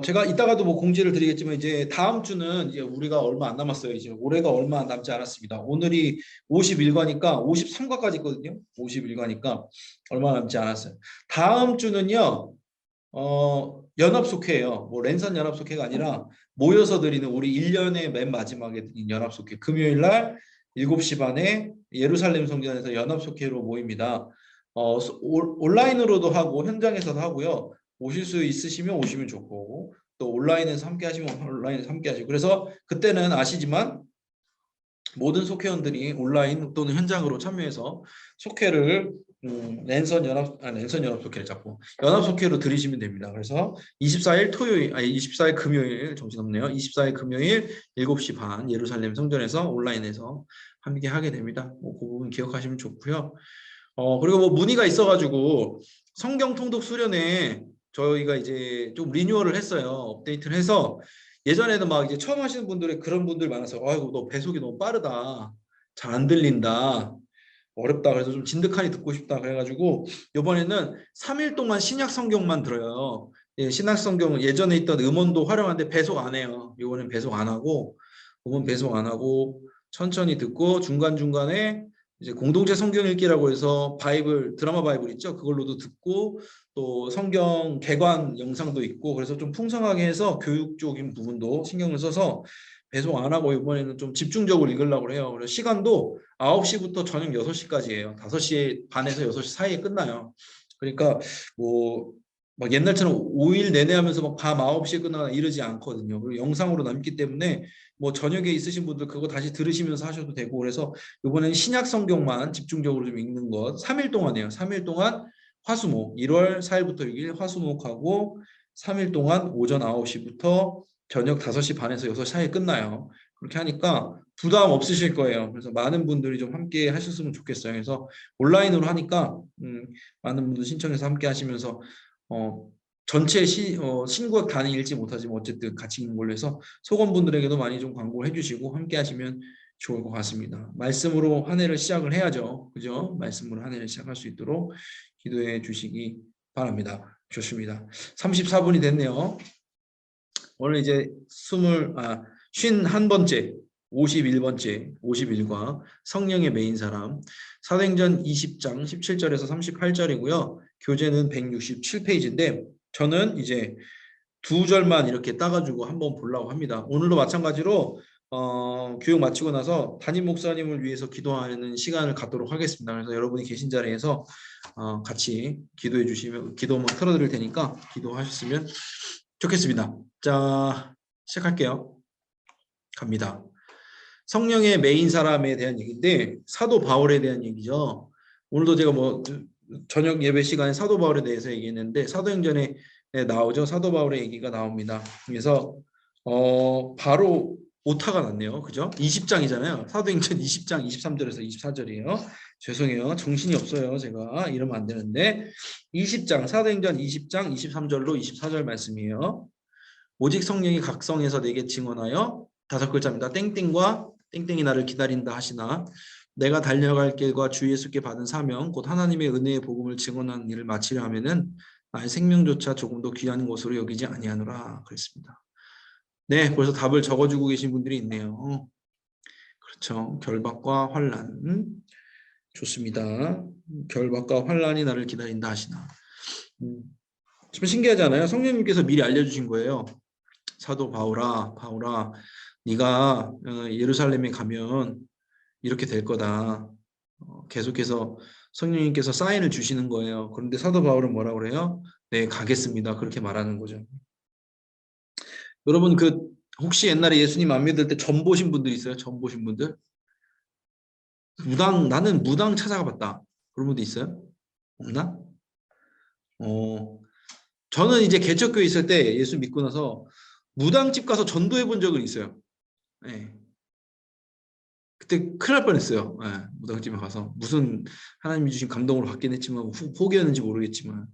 제가 이따가도 뭐 공지를 드리겠지만 이제 다음 주는 이제 우리가 얼마 안 남았어요. 이제 올해가 얼마 남지 않았습니다. 오늘이 51과니까 53과까지 있거든요. 51과니까 얼마 남지 않았어요. 다음 주는요. 연합속회예요. 뭐 랜선 연합속회가 아니라 모여서 드리는 우리 1년의 맨 마지막에 드린 연합속회. 금요일 날 7시 반에 예루살렘 성전에서 연합속회로 모입니다. 온라인으로도 하고 현장에서도 하고요. 오실 수 있으시면 오시면 좋고 또 온라인에서 함께 하시면 온라인에서 함께 하시고 그래서 그때는 아시지만 모든 속회원들이 온라인 또는 현장으로 참여해서 속회를 랜선 연합 속회를 잡고 연합 속회로 들이시면 됩니다. 그래서 24일 토요일 24일 금요일 정신없네요. 24일 금요일 7시 반 예루살렘 성전에서 온라인에서 함께 하게 됩니다. 그 부분 기억하시면 좋고요. 그리고 뭐 문의가 있어가지고 성경 통독 수련회 저희가 이제 좀 리뉴얼을 했어요. 업데이트를 해서 예전에는 막 이제 처음 하시는 분들이 그런 분들 많아서 아이고 너 배속이 너무 빠르다. 잘 안 들린다. 어렵다. 그래서 좀 진득하니 듣고 싶다. 그래가지고 이번에는 3일 동안 신약 성경만 들어요. 예, 신약 성경은 예전에 있던 음원도 활용하는데 배속 안 해요. 이번엔 배속 안 하고 음원 배속 안 하고 천천히 듣고 중간중간에 이제 공동체 성경 읽기라고 해서 바이블 드라마 바이블 있죠. 그걸로도 듣고 또 성경 개관 영상도 있고 그래서 좀 풍성하게 해서 교육적인 부분도 신경을 써서 배송 안 하고 이번에는 좀 집중적으로 읽으려고 해요. 그래서 시간도 9시부터 저녁 6시까지예요. 5시 반에서 6시 사이에 끝나요. 그러니까 뭐 막 옛날처럼 5일 내내 하면서 막 밤 9시에 끝나거나 이러지 않거든요. 그리고 영상으로 남기 때문에 뭐 저녁에 있으신 분들 그거 다시 들으시면서 하셔도 되고 그래서 이번에는 신약 성경만 집중적으로 좀 읽는 것 3일 동안이에요. 3일 동안 화수목 1월 4일부터 6일 화수목하고 3일 동안 오전 9시부터 저녁 5시 반에서 6시 사이에 끝나요. 그렇게 하니까 부담 없으실 거예요. 그래서 많은 분들이 좀 함께 하셨으면 좋겠어요. 그래서 온라인으로 하니까 많은 분들 신청해서 함께 하시면서 전체 신구약 단위 읽지 못하지만 어쨌든 같이 읽는 걸로 해서 소건분들에게도 많이 좀 광고를 해주시고 함께 하시면 좋을 것 같습니다. 말씀으로 한 해를 시작을 해야죠. 그죠? 말씀으로 한 해를 시작할 수 있도록 기도해 주시기 바랍니다. 좋습니다. 34분이 됐네요. 오늘 이제 51번째 51번째 51과 성령의 메인 사람 사도행전 20장 17절에서 38절이고요. 교재는 167페이지인데 저는 이제 두 절만 이렇게 따가지고 한번 보려고 합니다. 오늘도 마찬가지로 교육 마치고 나서 담임 목사님을 위해서 기도하는 시간을 갖도록 하겠습니다. 그래서 여러분이 계신 자리에서 같이 기도해 주시면 기도만 틀어드릴 테니까 기도하셨으면 좋겠습니다. 자, 시작할게요. 갑니다. 성령의 메인 사람에 대한 얘기인데 사도 바울에 대한 얘기죠. 오늘도 제가 뭐 저녁 예배 시간에 사도 바울에 대해서 얘기했는데 사도행전에 나오죠. 사도 바울의 얘기가 나옵니다. 그래서 바로 오타가 났네요. 그죠? 20장이잖아요. 사도행전 20장 23절에서 24절이에요. 죄송해요. 정신이 없어요. 제가 이러면 안 되는데 20장 사도행전 20장 23절로 24절 말씀이에요. 오직 성령이 각성해서 내게 증언하여 다섯 글자입니다. 땡땡과 땡땡이 나를 기다린다 하시나 내가 달려갈 길과 주 예수께 받은 사명 곧 하나님의 은혜의 복음을 증언하는 일을 마치려 하면은 나의 생명조차 조금도 귀한 것으로 여기지 아니하노라 그랬습니다. 네, 벌써 답을 적어주고 계신 분들이 있네요. 그렇죠. 결박과 환란 좋습니다. 결박과 환란이 나를 기다린다 하시나 좀 신기하잖아요. 성령님께서 미리 알려주신 거예요. 사도 바울아, 네가 예루살렘에 가면 이렇게 될 거다. 계속해서 성령님께서 사인을 주시는 거예요. 그런데 사도 바울은 뭐라고 그래요? 네, 가겠습니다. 그렇게 말하는 거죠. 여러분 혹시 옛날에 예수님 안 믿을 때 점 보신 분들 있어요? 점 보신 분들? 나는 무당 찾아가 봤다. 그런 분들 있어요? 없나? 저는 이제 개척교회 있을 때 예수 믿고 나서 무당집 가서 전도해 본 적은 있어요. 네. 그때 큰일 날 뻔했어요. 네, 무당집에 가서 무슨 하나님이 주신 감동으로 받긴 했지만 포기였는지 모르겠지만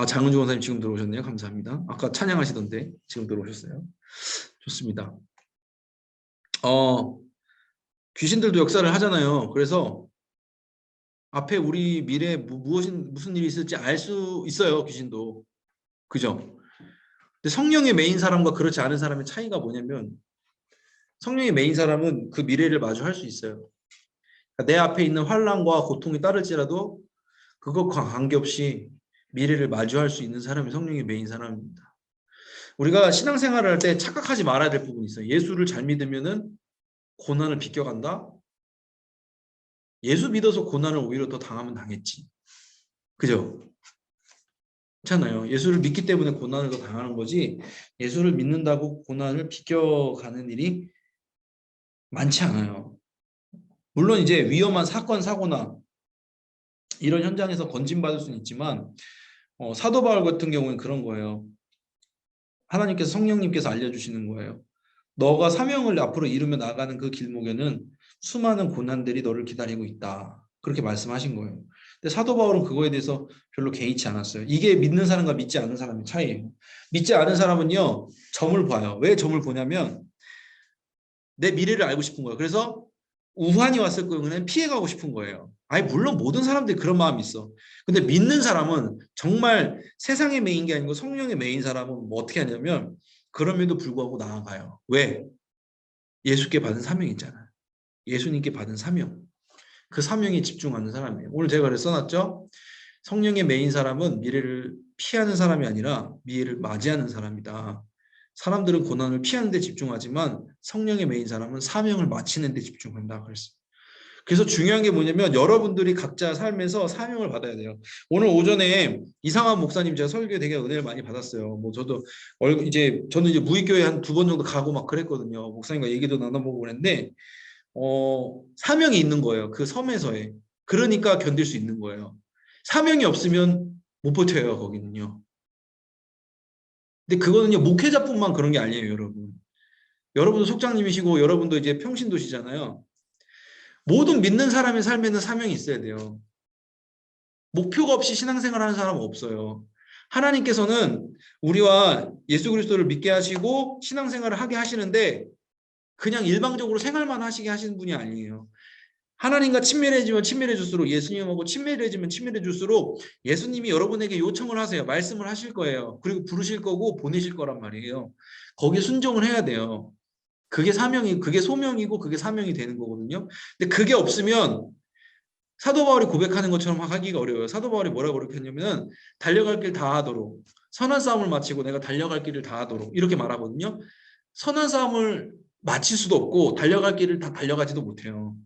장은주 원사님 지금 들어오셨네요. 감사합니다. 아까 찬양하시던데 지금 들어오셨어요. 좋습니다. 귀신들도 역사를 하잖아요. 그래서 앞에 우리 미래에 무슨 일이 있을지 알 수 있어요. 귀신도. 그죠? 근데 성령의 메인 사람과 그렇지 않은 사람의 차이가 뭐냐면 성령의 메인 사람은 그 미래를 마주할 수 있어요. 그러니까 내 앞에 있는 환난과 고통이 따를지라도 그것과 관계없이 미래를 마주할 수 있는 사람이 성령의 메인 사람입니다. 우리가 신앙생활을 할 때 착각하지 말아야 될 부분이 있어요. 예수를 잘 믿으면은 고난을 비껴간다? 예수 믿어서 고난을 오히려 더 당하면 당했지. 그죠? 그렇잖아요. 예수를 믿기 때문에 고난을 더 당하는 거지 예수를 믿는다고 고난을 비껴가는 일이 많지 않아요. 물론 이제 위험한 사건, 사고나 이런 현장에서 건진받을 수는 있지만 사도 바울 같은 경우는 그런 거예요. 하나님께서 성령님께서 알려주시는 거예요. 너가 사명을 앞으로 이루며 나가는 그 길목에는 수많은 고난들이 너를 기다리고 있다. 그렇게 말씀하신 거예요. 근데 사도 바울은 그거에 대해서 별로 개의치 않았어요. 이게 믿는 사람과 믿지 않는 사람의 차이예요. 믿지 않은 사람은요, 점을 봐요. 왜 점을 보냐면 내 미래를 알고 싶은 거예요. 그래서 우환이 왔을 경우는 피해가고 싶은 거예요. 아니 물론 모든 사람들이 그런 마음이 있어. 근데 믿는 사람은 정말 세상의 메인 게 아니고 성령의 메인 사람은 뭐 어떻게 하냐면 그럼에도 불구하고 나아가요. 왜? 예수께 받은 사명이 있잖아요. 예수님께 받은 사명. 그 사명에 집중하는 사람이에요. 오늘 제가 그래서 써놨죠. 성령의 메인 사람은 미래를 피하는 사람이 아니라 미래를 맞이하는 사람이다. 사람들은 고난을 피하는 데 집중하지만 성령의 메인 사람은 사명을 마치는 데 집중한다. 그래서 중요한 게 뭐냐면 여러분들이 각자 삶에서 사명을 받아야 돼요. 오늘 오전에 이상한 목사님 제가 설교에 되게 은혜를 많이 받았어요. 뭐 저도 저는 이제 무익교회 한 2번 정도 가고 막 그랬거든요. 목사님과 얘기도 나눠보고 그랬는데 사명이 있는 거예요. 그 섬에서의. 그러니까 견딜 수 있는 거예요. 사명이 없으면 못 버텨요, 거기는요. 근데 그거는요, 목회자뿐만 그런 게 아니에요, 여러분. 여러분도 속장님이시고 여러분도 이제 평신도시잖아요. 모든 믿는 사람의 삶에는 사명이 있어야 돼요. 목표가 없이 신앙생활하는 사람은 없어요. 하나님께서는 우리와 예수 그리스도를 믿게 하시고 신앙생활을 하게 하시는데 그냥 일방적으로 생활만 하시게 하시는 분이 아니에요. 하나님과 친밀해지면 친밀해질수록 예수님하고 친밀해지면 친밀해질수록 예수님이 여러분에게 요청을 하세요. 말씀을 하실 거예요. 그리고 부르실 거고 보내실 거란 말이에요. 거기에 순종을 해야 돼요. 그게 소명이고 그게 사명이 되는 거거든요. 근데 그게 없으면 사도 바울이 고백하는 것처럼 하기가 어려워요. 사도 바울이 뭐라고 고백했냐면 달려갈 길 다 하도록 선한 싸움을 마치고 내가 달려갈 길을 다 하도록 이렇게 말하거든요. 선한 싸움을 마칠 수도 없고 달려갈 길을 다 달려가지도 못해요.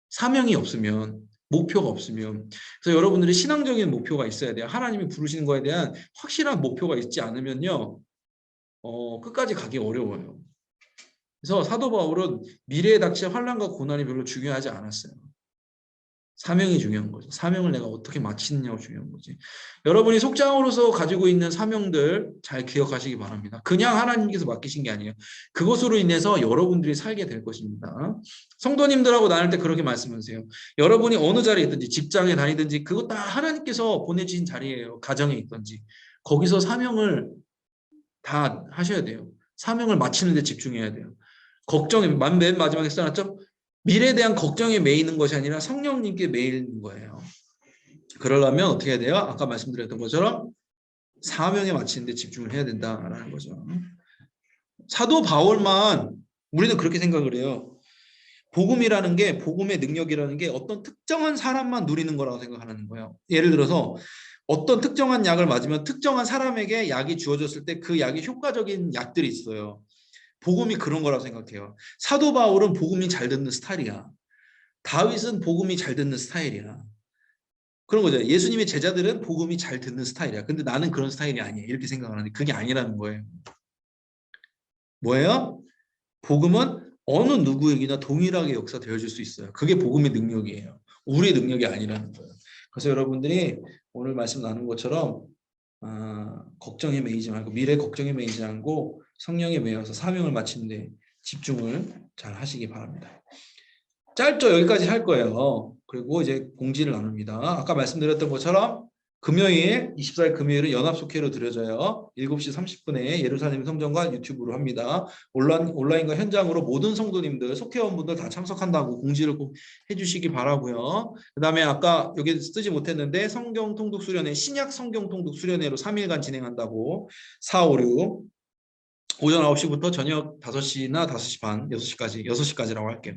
사명이 없으면 목표가 없으면 그래서 여러분들이 신앙적인 목표가 있어야 돼요. 하나님이 부르시는 거에 대한 확실한 목표가 있지 않으면요 끝까지 가기 어려워요. 그래서 사도 바울은 미래에 닥칠 환난과 고난이 별로 중요하지 않았어요. 사명이 중요한 거죠. 사명을 내가 어떻게 마치느냐가 중요한 거지. 여러분이 속장으로서 가지고 있는 사명들 잘 기억하시기 바랍니다. 그냥 하나님께서 맡기신 게 아니에요. 그것으로 인해서 여러분들이 살게 될 것입니다. 성도님들하고 나눌 때 그렇게 말씀하세요. 여러분이 어느 자리에 있든지 직장에 다니든지 그것 다 하나님께서 보내주신 자리예요. 가정에 있든지. 거기서 사명을 다 하셔야 돼요. 사명을 마치는 데 집중해야 돼요. 맨 마지막에 써놨죠? 미래에 대한 걱정에 매이는 것이 아니라 성령님께 매이는 거예요. 그러려면 어떻게 해야 돼요? 아까 말씀드렸던 것처럼 사명에 맞추는 데 집중을 해야 된다라는 거죠. 사도 바울만 우리는 그렇게 생각을 해요. 복음이라는 게 복음의 능력이라는 게 어떤 특정한 사람만 누리는 거라고 생각하는 거예요. 예를 들어서 어떤 특정한 약을 맞으면 특정한 사람에게 약이 주어졌을 때 그 약이 효과적인 약들이 있어요. 복음이 그런 거라고 생각해요. 사도 바울은 복음이 잘 듣는 스타일이야. 다윗은 복음이 잘 듣는 스타일이야. 그런 거죠. 예수님의 제자들은 복음이 잘 듣는 스타일이야. 근데 나는 그런 스타일이 아니야. 이렇게 생각하는데 그게 아니라는 거예요. 뭐예요? 복음은 어느 누구에게나 동일하게 역사되어 줄 수 있어요. 그게 복음의 능력이에요. 우리의 능력이 아니라는 거예요. 그래서 여러분들이 오늘 말씀 나눈 것처럼 걱정에 매이지 말고 미래 걱정에 매이지 않고 성령에 매여서 사명을 마치는데 집중을 잘 하시기 바랍니다. 짧죠? 여기까지 할 거예요. 그리고 이제 공지를 나눕니다. 아까 말씀드렸던 것처럼 금요일 24일 금요일은 연합속회로 드려져요. 7시 30분에 예루살렘 성전과 유튜브로 합니다. 온라인과 현장으로 모든 성도님들 속회원분들 다 참석한다고 공지를 꼭 해주시기 바라고요. 그 다음에 아까 여기 쓰지 못했는데 성경 통독 수련회 신약 성경 통독 수련회로 3일간 진행한다고 4, 5, 6 오전 9시부터 저녁 5시나 5시 반, 6시까지라고 할게요.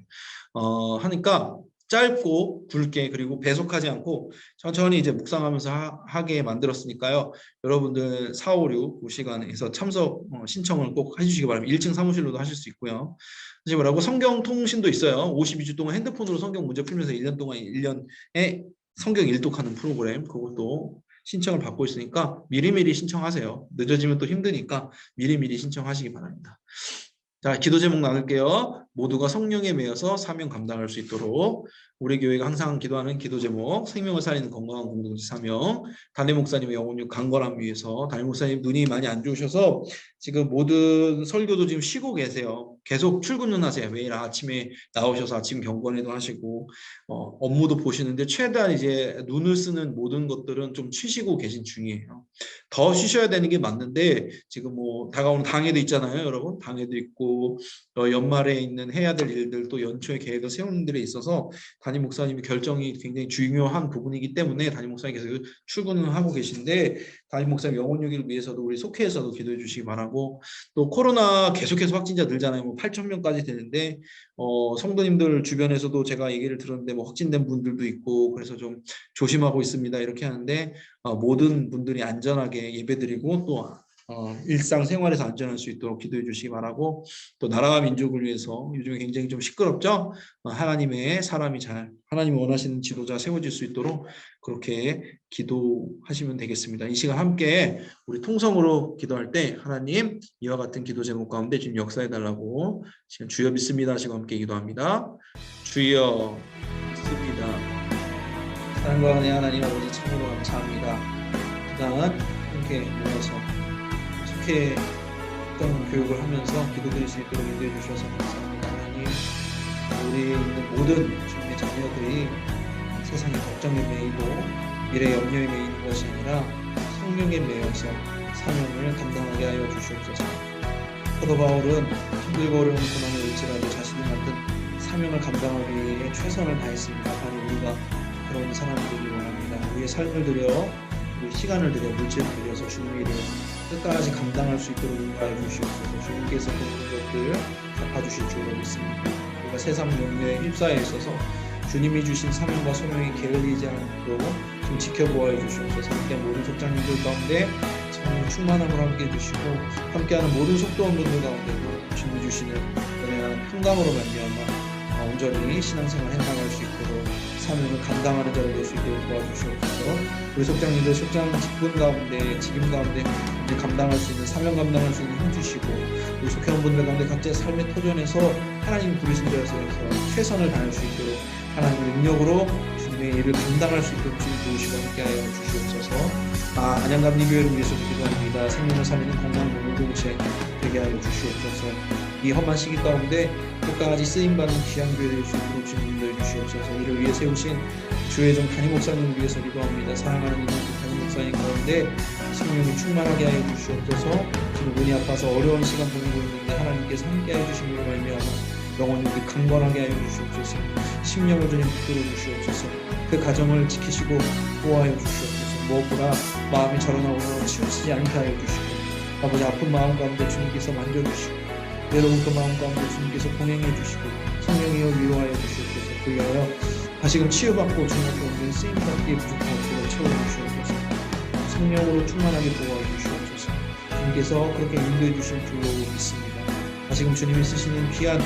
하니까 짧고 굵게 그리고 배속하지 않고 천천히 이제 묵상하면서 하게 만들었으니까요. 여러분들 4, 5, 6 그 시간에서 참석 신청을 꼭 해주시기 바랍니다. 1층 사무실로도 하실 수 있고요. 하지 말고 성경 통신도 있어요. 52주 동안 핸드폰으로 성경 문제 풀면서 1년 동안 1년에 성경 일독하는 프로그램 그것도 신청을 받고 있으니까 미리미리 신청하세요. 늦어지면 또 힘드니까 미리미리 신청하시기 바랍니다. 자, 기도 제목 나눌게요. 모두가 성령에 매여서 사명 감당할 수 있도록 우리 교회가 항상 기도하는 기도 제목 생명을 살리는 건강한 공동체 사명 담임 목사님의 영혼육 강건함 위해서 담임 목사님 눈이 많이 안 좋으셔서 지금 모든 설교도 지금 쉬고 계세요. 계속 출근은 하세요. 매일 아침에 나오셔서 아침 경건회도 하시고 업무도 보시는데 최대한 이제 눈을 쓰는 모든 것들은 좀 쉬시고 계신 중이에요. 더 쉬셔야 되는 게 맞는데 지금 뭐 다가오는 당회도 있잖아요, 여러분. 당회도 있고 연말에 있는 해야 될 일들 또 연초에 계획을 세우는 일에 있어서 담임 목사님의 결정이 굉장히 중요한 부분이기 때문에 담임 목사님께서 출근을 하고 계신데 담임 목사님 영혼육을 위해서도 우리 속회에서도 기도해 주시기 바라고 또 코로나 계속해서 확진자 늘잖아요. 뭐 8,000명까지 되는데 성도님들 주변에서도 제가 얘기를 들었는데 뭐 확진된 분들도 있고 그래서 좀 조심하고 있습니다. 이렇게 하는데 모든 분들이 안전하게 예배드리고 또 일상생활에서 안전할 수 있도록 기도해 주시기 바라고 또 나라와 민족을 위해서 요즘에 굉장히 좀 시끄럽죠? 하나님의 사람이 잘 하나님이 원하시는 지도자 세워질 수 있도록 그렇게 기도하시면 되겠습니다. 이 시간 함께 우리 통성으로 기도할 때 하나님 이와 같은 기도 제목 가운데 지금 역사해 달라고 지금 주여 믿습니다 하시고 함께 기도합니다. 주여 믿습니다. 사랑과 은혜 하나님 아버지 참으로 감사합니다. 그동안 함께 모여서 속해 어떤 교육을 하면서 기도드릴 수 있도록 인도해 주셔서 감사합니다. 하나님 우리 있는 모든 주님의 자녀들이 세상의 걱정에 매이고 미래 염려에 매이는 것이 아니라 성령에 매여서 사명을 감당하게 하여 주시옵소서. 사도 바울은 힘들고 어려운 고난을 일지라도 자신이 만든 사명을 감당하기 위해 최선을 다했습니다. 바로 우리가 그런 사람들이 원합니다. 우리의 삶을 들여 우리 시간을 들여 물질을 들여서 주님의 일을 끝까지 감당할 수 있도록 인도하여 주시옵소서. 주님께서 그 모든 것들 갚아주실 줄로 믿습니다. 우리가 세상 염려에 휩싸여 있어서 주님이 주신 사명과 소명이 게을리지 않도록 좀 지켜보아 주시옵소서. 함께 모든 속장님들 가운데 성령 충만함을 함께 해주시고 함께하는 모든 속도원 분들 가운데도 주님이 주시는 은혜와 평강으로 말미암아 온전히 신앙생활 해나갈 수 있도록 사명을 감당하는 자를 될 수 있도록 도와주시옵소서. 우리 속장님들 속장 직분 가운데 직임 가운데 감당할 수 있는 사명 감당할 수 있는 힘 주시고 우리 속회원 분들 가운데 각자의 삶의 터전에서 하나님 부르신 자에서 최선을 다할 수 있도록 하나님의 능력으로 주님의 일을 감당할 수 있도록 주님 도우시고 함께하여 주시옵소서. 안양감리교회를 위해서 기도합니다. 생명을 살리는 건강한 공동체 되게 하여 주시옵소서. 이 험한 시기 가운데 끝까지 쓰임받는 귀한 교회 될 수 있도록 주님 인도해 주시옵소서. 이를 위해 세우신 주의정 담임 목사님을 위해서 기도합니다. 사랑하는 담임 목사님 가운데 성령이 충만하게 하여 주시옵소서. 지금 눈이 아파서 어려운 시간 보내고 있는데 하나님께서 함께하여 주심으로 말미암아 영혼이 강건하게 하여 주시옵소서. 심령을 주님 붙들어 주시옵소서. 그 가정을 지키시고 보호하여 주시옵소서. 무엇보다 마음이 절원하고 치우치지 않게 하여 주시고 아버지 아픈 마음 가운데 주님께서 만져주시고 외로운 그 마음 가운데 주님께서 동행해 주시고 성령이여 위로하여 주시옵소서. 그리하여 다시금 치유받고 주님 앞에 오는 쓰임받기에 부족한 것들을 채워주시옵소서. 성령으로 충만하게 보호하여 주시옵소서. 주님께서 그렇게 인도해 주실 줄로 믿습니다. 다시금 주님이 쓰시는 귀한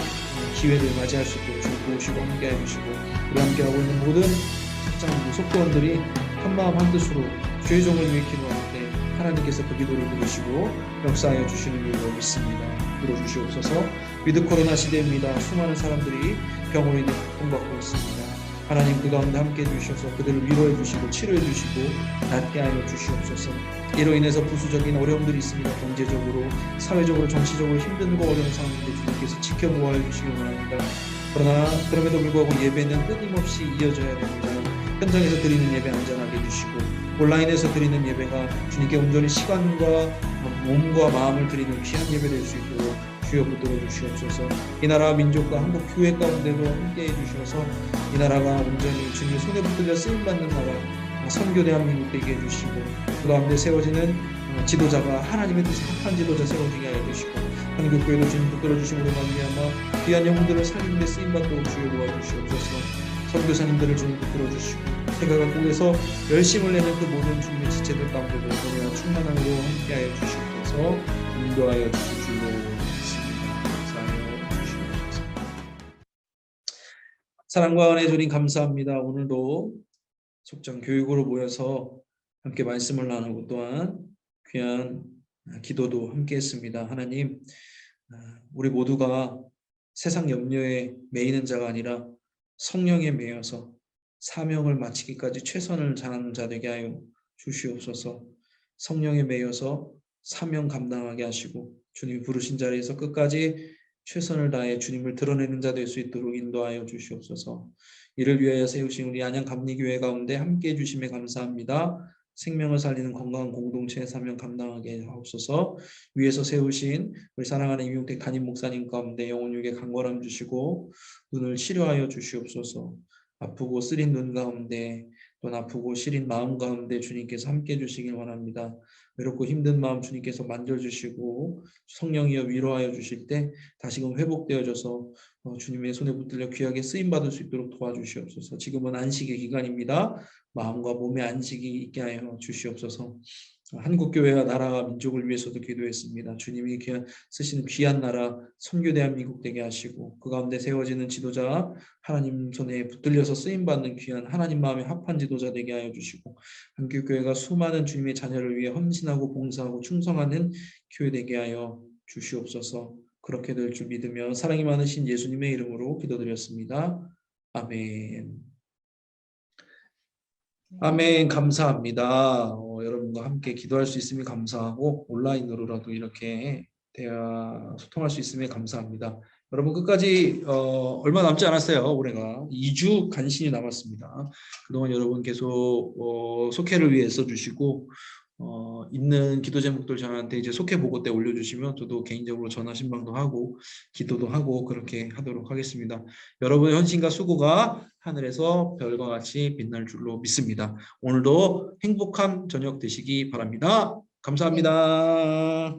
기회를 맞이할 수 있도록 주님 도우시고 함께해 주시고 우리 함께하고 있는 모든 직장 속도원들이 한마음 한뜻으로 주의 종을 위해 기도하는데 하나님께서 그 기도를 들으시고 역사하여 주시는 줄로 믿습니다. 들어주시옵소서. 위드 코로나 시대입니다. 수많은 사람들이 병으로 인해 고통받고 있습니다. 하나님 그 가운데 함께해 주셔서 그들을 위로해 주시고 치료해 주시고 낫게 하여 주시옵소서. 이로 인해서 부수적인 어려움들이 있습니다. 경제적으로 사회적으로 정치적으로 힘든 어려운 상황인데 주님께서 지켜보아 주시기 원합니다. 그러나 그럼에도 불구하고 예배는 끊임없이 이어져야 됩니다. 현장에서 드리는 예배 안전하게 해주시고 온라인에서 드리는 예배가 주님께 온전히 시간과 몸과 마음을 드리는 귀한 예배 될 수 있도록 주여 붙들어 주시옵소서. 이 나라 민족과 한국 교회 가운데도 함께해 주셔서 이 나라가 온전히 주님의 손에 붙들려 쓰임받는 나라 선교 대한민국 되게 해주시고 그 가운데 세워지는 지도자가 하나님의 뜻에 합한 지도자 세워지게 하여 주시고 한국교회도 주님 붙들어 주심으로 말미암아 귀한 영혼들을 살리는 데 쓰임받도록 주여 도와주시옵소서. 선교사님들을 주님 붙들어 주시고 태가각국에서 열심을 내는 그 모든 주님의 지체들 가운데도 은혜와 충만함으로 함께하여 주시옵소서. 인도하여 주실 줄로 믿습니다. 감사하여 주시옵소서. 사랑과 은혜 주님 감사합니다. 오늘도 속전 교육으로 모여서 함께 말씀을 나누고 또한 귀한 기도도 함께 했습니다. 하나님, 우리 모두가 세상 염려에 매이는 자가 아니라 성령에 매여서 사명을 마치기까지 최선을 다하는 자 되게 하여 주시옵소서. 성령에 매여서 사명 감당하게 하시고 주님이 부르신 자리에서 끝까지 최선을 다해 주님을 드러내는 자 될 수 있도록 인도하여 주시옵소서. 이를 위하여 세우신 우리 안양 감리교회 가운데 함께해 주심에 감사합니다. 생명을 살리는 건강한 공동체의 사명 감당하게 하옵소서. 위에서 세우신 우리 사랑하는 임용택 담임 목사님 가운데 영혼육에 강건함 주시고 눈을 치료하여 주시옵소서. 아프고 쓰린 눈 가운데 또 아프고 시린 마음 가운데 주님께서 함께해 주시길 원합니다. 외롭고 힘든 마음 주님께서 만져주시고 성령이여 위로하여 주실 때 다시금 회복되어져서 주님의 손에 붙들려 귀하게 쓰임받을 수 있도록 도와주시옵소서. 지금은 안식의 기간입니다. 마음과 몸의 안식이 있게 하여 주시옵소서. 한국교회와 나라와 민족을 위해서도 기도했습니다. 주님이 쓰시는 귀한 나라 선교 대한민국 되게 하시고 그 가운데 세워지는 지도자 하나님 손에 붙들려서 쓰임받는 귀한 하나님 마음에 합한 지도자 되게 하여 주시고 한국교회가 수많은 주님의 자녀를 위해 헌신하고 봉사하고 충성하는 교회 되게 하여 주시옵소서. 그렇게 될 줄 믿으며 사랑이 많으신 예수님의 이름으로 기도드렸습니다. 아멘. 아멘. 감사합니다. 여러분과 함께 기도할 수 있음이 감사하고 온라인으로라도 이렇게 대화 소통할 수 있음에 감사합니다. 여러분 끝까지 얼마 남지 않았어요. 올해가 2주 간신히 남았습니다. 그동안 여러분 계속 속회를 위해 써주시고 있는 기도 제목들 저한테 이제 속회 보고 때 올려주시면 저도 개인적으로 전화 신방도 하고 기도도 하고 그렇게 하도록 하겠습니다. 여러분의 헌신과 수고가 하늘에서 별과 같이 빛날 줄로 믿습니다. 오늘도 행복한 저녁 되시기 바랍니다. 감사합니다.